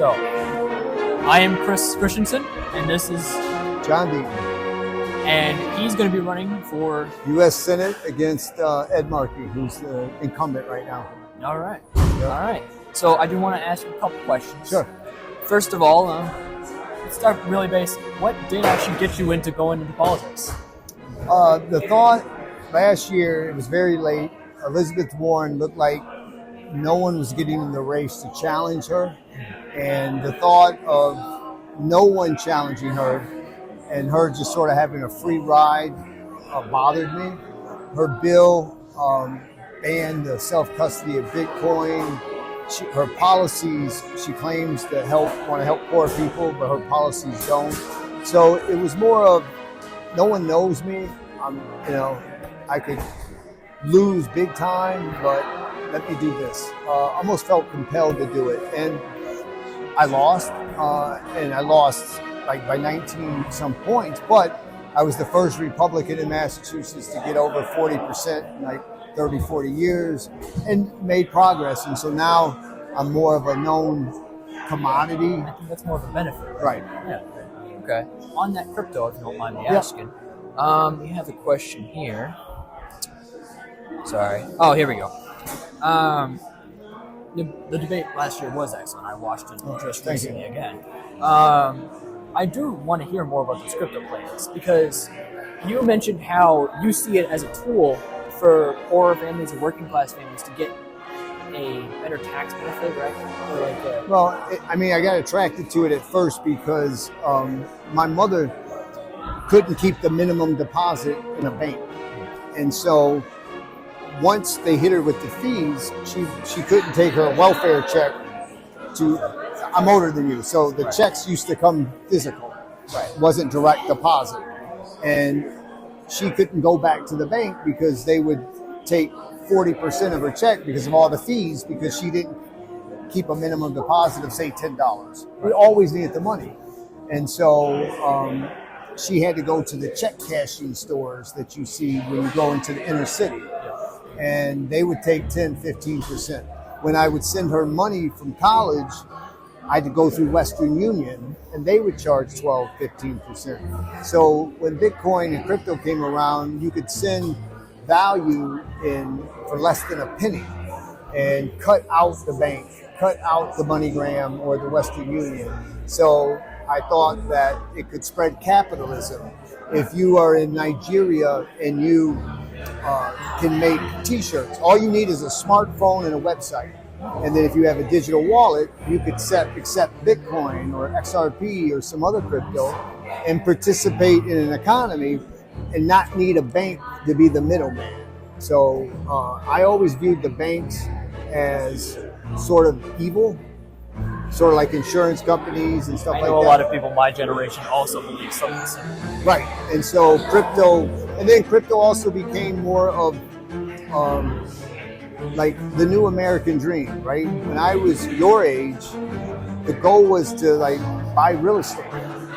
So, I am Chris Christensen, and this is John Deaton. And he's going to be running for U.S. Senate against Ed Markey, who's the incumbent right now. All right. All right. So I do want to ask you a couple questions. Sure. First of all, let's start really basic. What did actually get you into going into politics? The thought last year, it was very late. Elizabeth Warren looked like no one was getting in the race to challenge her. And the thought of no one challenging her and her just sort of having a free ride bothered me. Her bill banned the self-custody of Bitcoin. Her policies, she claims to want to help poor people, but her policies don't. So it was more of, no one knows me. I could lose big time, but let me do this. Almost felt compelled to do it. And I lost, like by 19 some points, but I was the first Republican in Massachusetts to get over 40% in like 30, 40 years and made progress. And so now I'm more of a known commodity. I think that's more of a benefit. Right. Yeah. Okay. On that crypto, if you don't mind me asking, we have a question here. Sorry. Oh, here we go. The debate last year was excellent. I watched it just recently again. I do want to hear more about those crypto plans because you mentioned how you see it as a tool for poor families and working class families to get a better tax benefit, right? I got attracted to it at first because my mother couldn't keep the minimum deposit in a bank. And so once they hit her with the fees, she couldn't take her welfare check I'm older than you, so the checks used to come physical. Right. Wasn't direct deposit. And she couldn't go back to the bank because they would take 40% of her check because of all the fees, because she didn't keep a minimum deposit of, say, $10. We always needed the money. And so she had to go to the check cashing stores that you see when you go into the inner city. And they would take 10, 15%. When I would send her money from college, I had to go through Western Union, and they would charge 12, 15%. So when Bitcoin and crypto came around, you could send value in for less than a penny and cut out the bank, cut out the MoneyGram or the Western Union. So I thought that it could spread capitalism. If you are in Nigeria and you can make t-shirts, all you need is a smartphone and a website. And then if you have a digital wallet, you could accept Bitcoin or XRP or some other crypto and participate in an economy and not need a bank to be the middleman. So I always viewed the banks as sort of evil, sort of like insurance companies and stuff like that. I know a lot of people my generation also believe something similar. Right. And so crypto also became more of like the new American dream, right? When I was your age, the goal was to like buy real estate,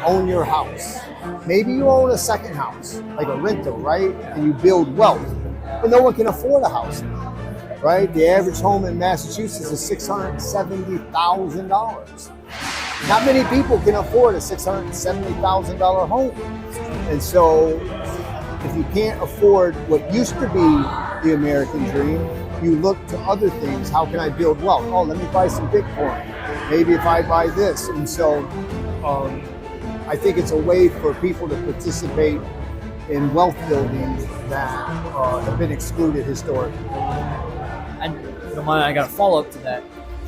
own your house. Maybe you own a second house, like a rental, right? And you build wealth. But no one can afford a house now, right? The average home in Massachusetts is $670,000. Not many people can afford a $670,000 home. And so if you can't afford what used to be the American dream, you look to other things. How can I build wealth? Oh, let me buy some Bitcoin. Maybe if I buy this. And so I think it's a way for people to participate in wealth building that have been excluded historically. And I got a follow-up to that.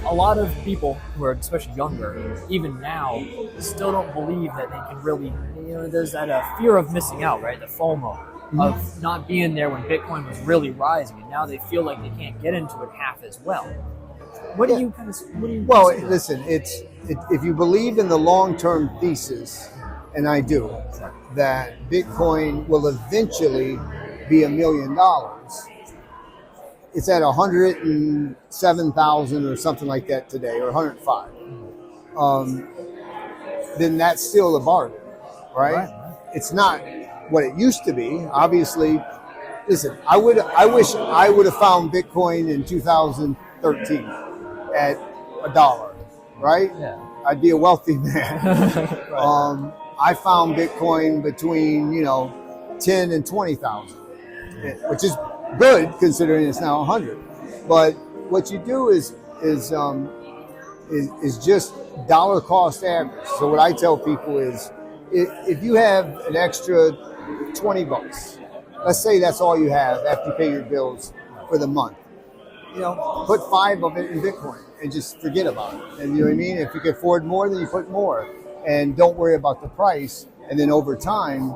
A lot of people who are especially younger, even now, still don't believe that they can really, there's that fear of missing out, right? The FOMO. Of not being there when Bitcoin was really rising, and now they feel like they can't get into it half as well. What do you Well, listen, if you believe in the long-term thesis, and I do, that Bitcoin will eventually be $1 million. It's at 107,000 or something like that today, or 105. Then that's still a bargain, right? It's not what it used to be. Obviously, listen, I wish I would have found Bitcoin in 2013 at $1, right? Yeah. I'd be a wealthy man. Right. I found Bitcoin between 10 and 20,000, which is good considering it's now 100. But what you do is just dollar cost average. So what I tell people is, if you have an extra $20, let's say that's all you have after you pay your bills for the month, put 5 of it in Bitcoin and just forget about it. And you know what I mean? If you can afford more, then you put more, and don't worry about the price. And then over time,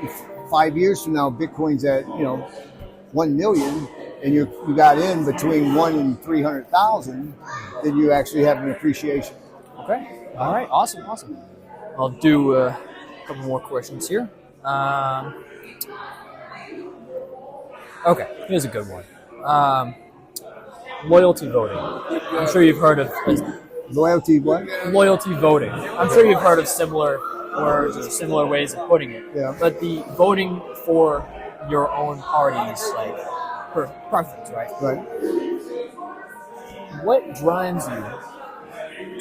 if 5 years from now, Bitcoin's at 1 million, and you got in between 1 and 300,000, then you actually have an appreciation. Okay. All right. Awesome. I'll do a couple more questions here. Okay. Here's a good one. Loyalty voting. I'm sure you've heard of Loyalty what? loyalty voting. I'm sure you've heard of similar words or similar ways of putting it. Yeah. But the voting for your own party's preference, right? Right. What drives you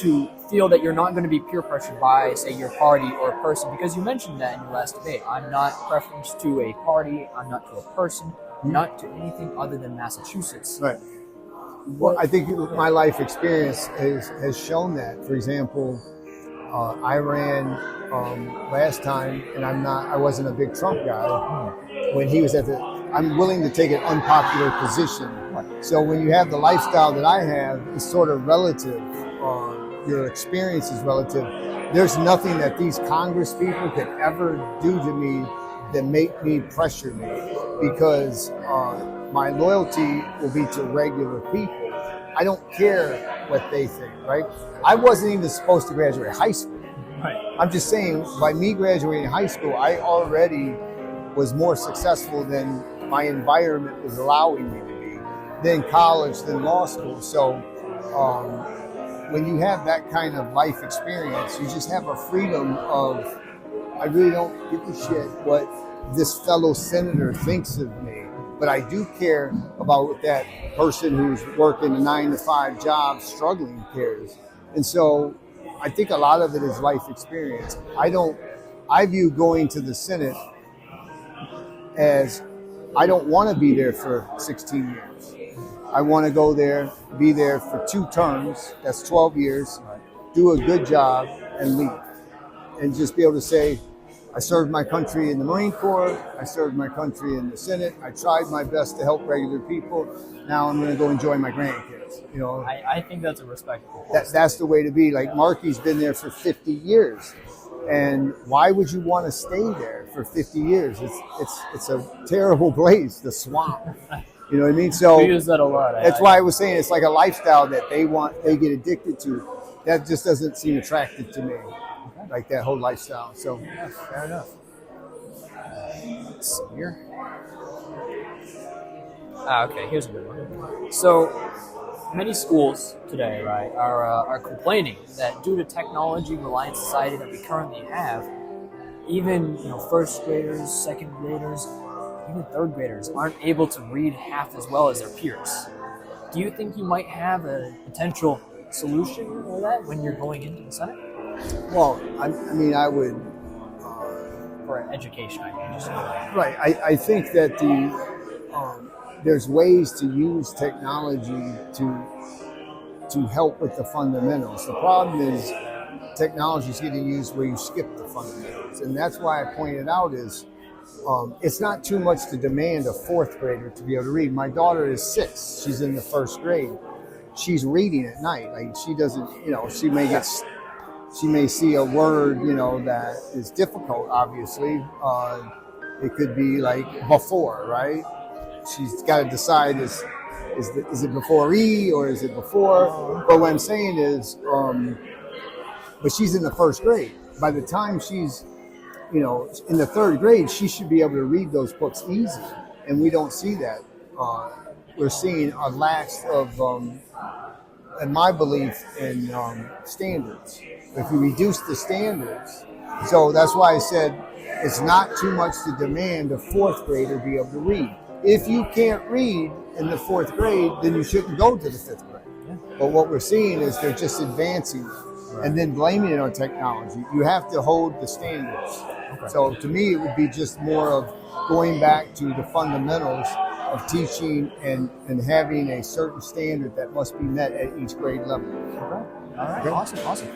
to feel that you're not going to be peer pressured by, say, your party or a person? Because you mentioned that in your last debate. I'm not preference to a party. I'm not to a person. Not to anything other than Massachusetts. Right. Well, I think my life experience has shown that. For example, I ran last time, and I wasn't a big Trump guy. When he was I'm willing to take an unpopular position. So when you have the lifestyle that I have, it's sort of relative. Your experience is relative. There's nothing that these Congress people could ever do to me that make me pressure me, because my loyalty will be to regular people. I don't care what they think, right? I wasn't even supposed to graduate high school. Right. I'm just saying, by me graduating high school, I already was more successful than my environment was allowing me to be, then college, then law school. So when you have that kind of life experience, you just have a freedom of, I really don't give a shit what this fellow senator thinks of me, but I do care about what that person who's working a 9-to-5 job struggling cares. And so I think a lot of it is life experience. I view going to the Senate as, I don't want to be there for 16 years. I want to go there, be there for 2 terms, that's 12 years, do a good job, and leave. And just be able to say, I served my country in the Marine Corps, I served my country in the Senate, I tried my best to help regular people, now I'm going to go enjoy my grandkids. I think that's a respectable. That's the way to be. Like, Markey's been there for 50 years. And why would you want to stay there for 50 years? It's a terrible place, the swamp. You know what I mean? So we use that a lot. That's why I was saying it's like a lifestyle that they get addicted to. That just doesn't seem attractive to me, like that whole lifestyle. So yeah, fair enough. Let's see here. Okay, here's a good one. So many schools today, right, are complaining that due to technology reliant society that we currently have, even first graders, second graders, even third graders aren't able to read half as well as their peers. Do you think you might have a potential solution for that when you're going into the Senate? Well, I mean, I would. For education, I mean. Right. I think that there's ways to use technology to help with the fundamentals. The problem is technology is getting used where you skip the fundamentals. And that's why I pointed out is it's not too much to demand a 4th grader to be able to read. My daughter is 6. She's in the 1st grade. She's reading at night. Like, she doesn't, she may see a word, that is difficult, obviously. It could be like before, right? She's got to decide is it before E or is it before? But what I'm saying is, but she's in the 1st grade. By the time she's, in the 3rd grade, she should be able to read those books easy. And we don't see that. We're seeing a lack of, in my belief, in standards. If you reduce the standards, so that's why I said it's not too much to demand a 4th grader be able to read. If you can't read in the 4th grade, then you shouldn't go to the 5th grade. Yeah. But what we're seeing is they're just advancing and then blaming it on technology. You have to hold the standards. Okay. So to me, it would be just more of going back to the fundamentals of teaching and having a certain standard that must be met at each grade level. Okay. All right. Okay. Awesome.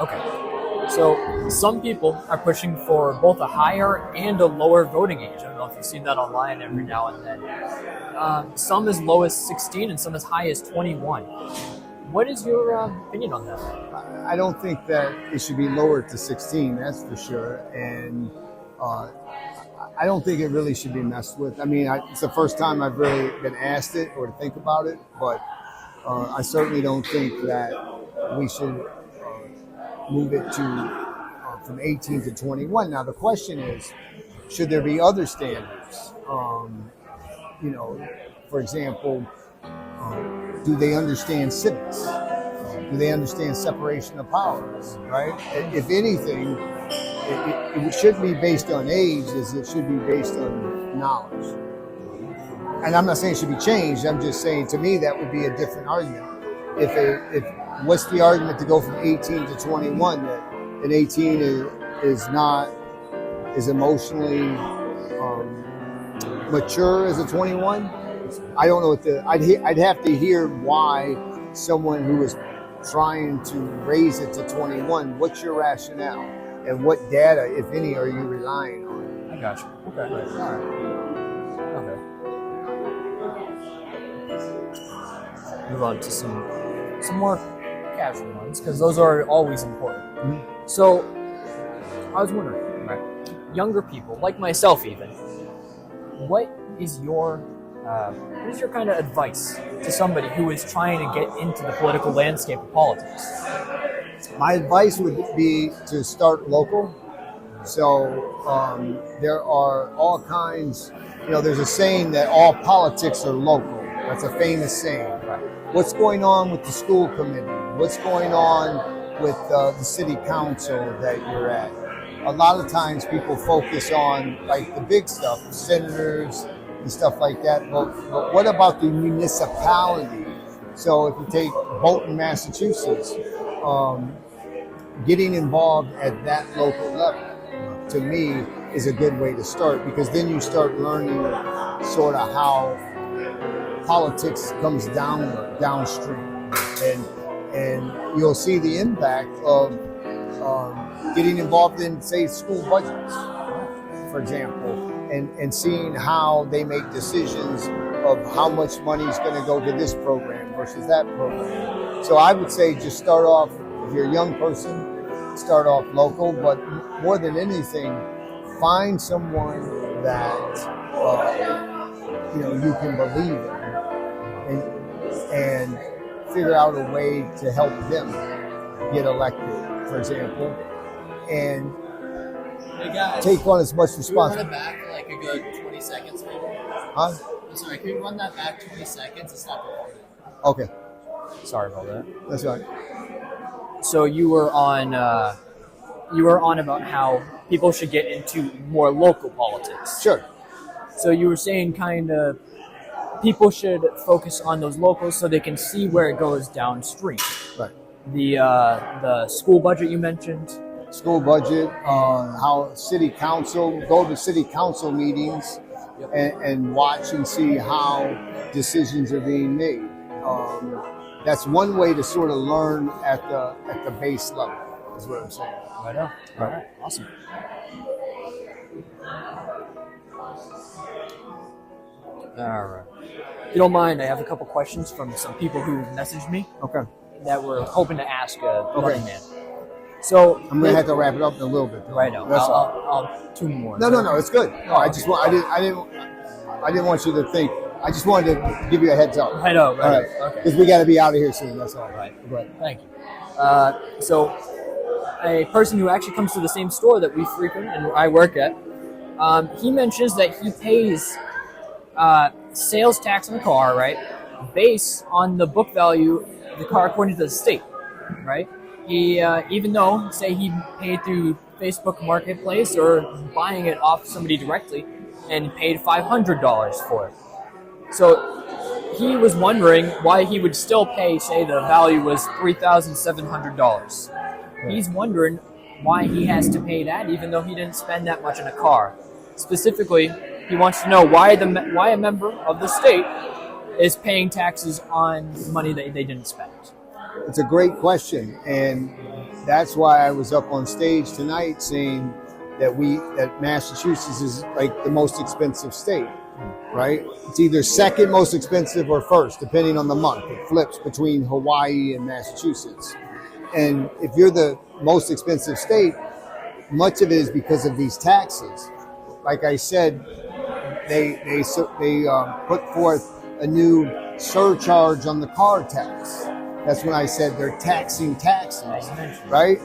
Okay. So some people are pushing for both a higher and a lower voting age. I don't know if you've seen that online every now and then. Some as low as 16 and some as high as 21. What is your opinion on that? I don't think that it should be lowered to 16, that's for sure. And I don't think it really should be messed with. I mean, it's the first time I've really been asked it or to think about it, but I certainly don't think that we should move it to from 18 to 21. Now, the question is, should there be other standards? For example, do they understand civics? Do they understand separation of powers, right? If anything, it shouldn't be based on age, as it should be based on knowledge. And I'm not saying it should be changed. I'm just saying, to me, that would be a different argument. What's the argument to go from 18 to 21? That an 18 is not as emotionally mature as a 21? I don't know I'd have to hear why someone who is trying to raise it to 21, what's your rationale? And what data, if any, are you relying on? I got you. Okay. All right. Okay. Move on to some more casual ones, because those are always important. Mm-hmm. So, I was wondering, right, younger people, like myself even, what is your kind of advice to somebody who is trying to get into the political landscape of politics? My advice would be to start local. So there are all kinds, there's a saying that all politics are local. That's a famous saying. What's going on with the school committee? What's going on with the city council that you're at? A lot of times people focus on like the big stuff, senators and stuff like that. But what about the municipality? So if you take Bolton, Massachusetts, getting involved at that local level, to me, is a good way to start, because then you start learning sort of how politics comes downstream, and you'll see the impact of getting involved in, say, school budgets, for example, and seeing how they make decisions of how much money is going to go to this program versus that program. So I would say just start off, if you're a young person, start off local, but more than anything, find someone that you can believe in, and figure out a way to help them get elected, for example, and take on as much responsibility. Can you run it back like a good 20 seconds, maybe? Huh? I'm sorry, can you run that back 20 seconds and stop recording? Okay, Sorry about that. that's right. So you were on about how people should get into more local politics. Sure. So you were saying kind of people should focus on those locals so they can see where it goes downstream. Right. The school budget you mentioned. School budget, how city council, go to city council meetings and watch and see how decisions are being made. That's one way to sort of learn at the base level, is what I'm saying. Right on. All right. Awesome. All right. If you don't mind, I have a couple questions from some people who messaged me Okay. that were hoping to ask Running Man. So I'm gonna have to wrap it up in a little bit, though. right now. That's all. I'll two more. No, it's good. No, I didn't want you to think. I just wanted to give you a heads up. I know. All right. Okay. Because we got to be out of here soon. That's all. Right. Right. Thank you. So, a person who actually comes to the same store that we frequent and I work at, he mentions that he pays sales tax on the car, right, based on the book value of the car according to the state, right? He, even though, say, he paid through Facebook Marketplace or buying it off somebody directly and paid $500 for it. So he was wondering why he would still pay, say the value was $3,700. He's wondering why he has to pay that even though he didn't spend that much in a car. Specifically, he wants to know why a member of the state is paying taxes on money that they didn't spend. It's a great question, and that's why I was up on stage tonight saying that Massachusetts is like the most expensive state, right? It's either second most expensive or first, depending on the month. It flips between Hawaii and Massachusetts. And if you're the most expensive state, much of it is because of these taxes. Like I said, they put forth a new surcharge on the car tax. That's when I said they're taxing taxes, right?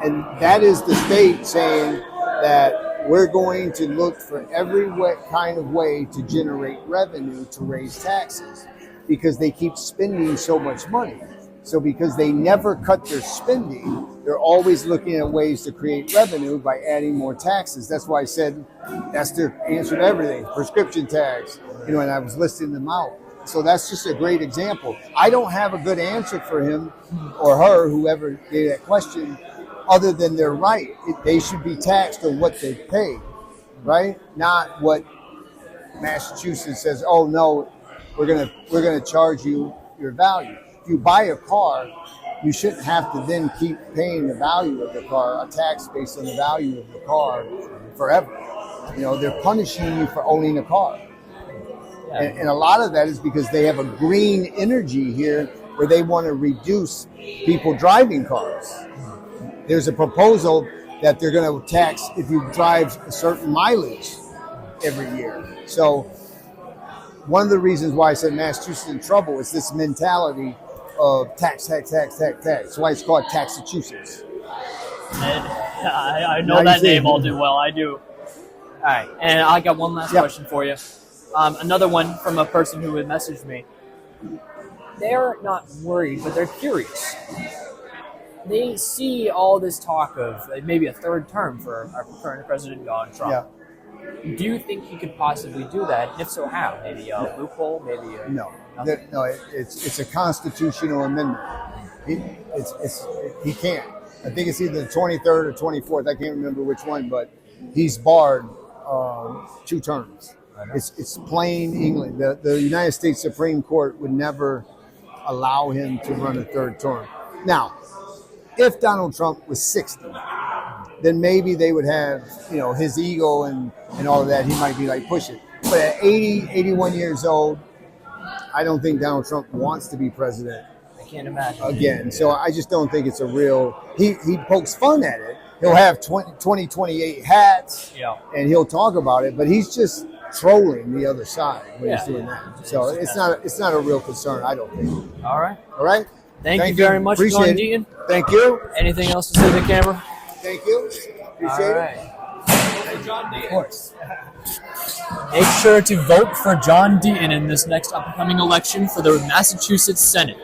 And that is the state saying that we're going to look for every kind of way to generate revenue to raise taxes because they keep spending so much money. So because they never cut their spending, they're always looking at ways to create revenue by adding more taxes. That's why I said that's their answer to everything. Prescription tax, and I was listing them out. So that's just a great example. I don't have a good answer for him or her, whoever gave that question, other than they're right. They should be taxed on what they pay, right? Not what Massachusetts says, oh no, we're gonna charge you your value. If you buy a car, you shouldn't have to then keep paying the value of the car, a tax based on the value of the car forever. They're punishing you for owning a car. And a lot of that is because they have a green energy here where they want to reduce people driving cars. There's a proposal that they're going to tax if you drive a certain mileage every year. So one of the reasons why I said Massachusetts is in trouble is this mentality of tax. That's why it's called Taxachusetts. And I know that name all too well. I do. All right, and I got one last question for you. Another one from a person who had messaged me. They're not worried, but they're curious. They see all this talk of maybe a third term for our current president, Donald Trump. Yeah. Do you think he could possibly do that? And if so, how? Maybe a loophole? Maybe a... No. It's a constitutional amendment. He can't. I think it's either the 23rd or 24th. I can't remember which one, but he's barred 2 terms. It's plain England. The United States Supreme Court would never allow him to run a third term. Now, if Donald Trump was 60, then maybe they would have, his ego and all of that. He might be like, push it. But at 80, 81 years old, I don't think Donald Trump wants to be president. I can't imagine. Again. So I just don't think it's a real, he pokes fun at it. He'll have 2028 hats and he'll talk about it, but he's just trolling the other side when he's doing that. So it's not a real concern, I don't think. All right. Thank you very much, John Deaton. Thank you. Anything else to say to the camera? Thank you. Appreciate it. John Deaton. Of course. Make sure to vote for John Deaton in this next upcoming election for the Massachusetts Senate.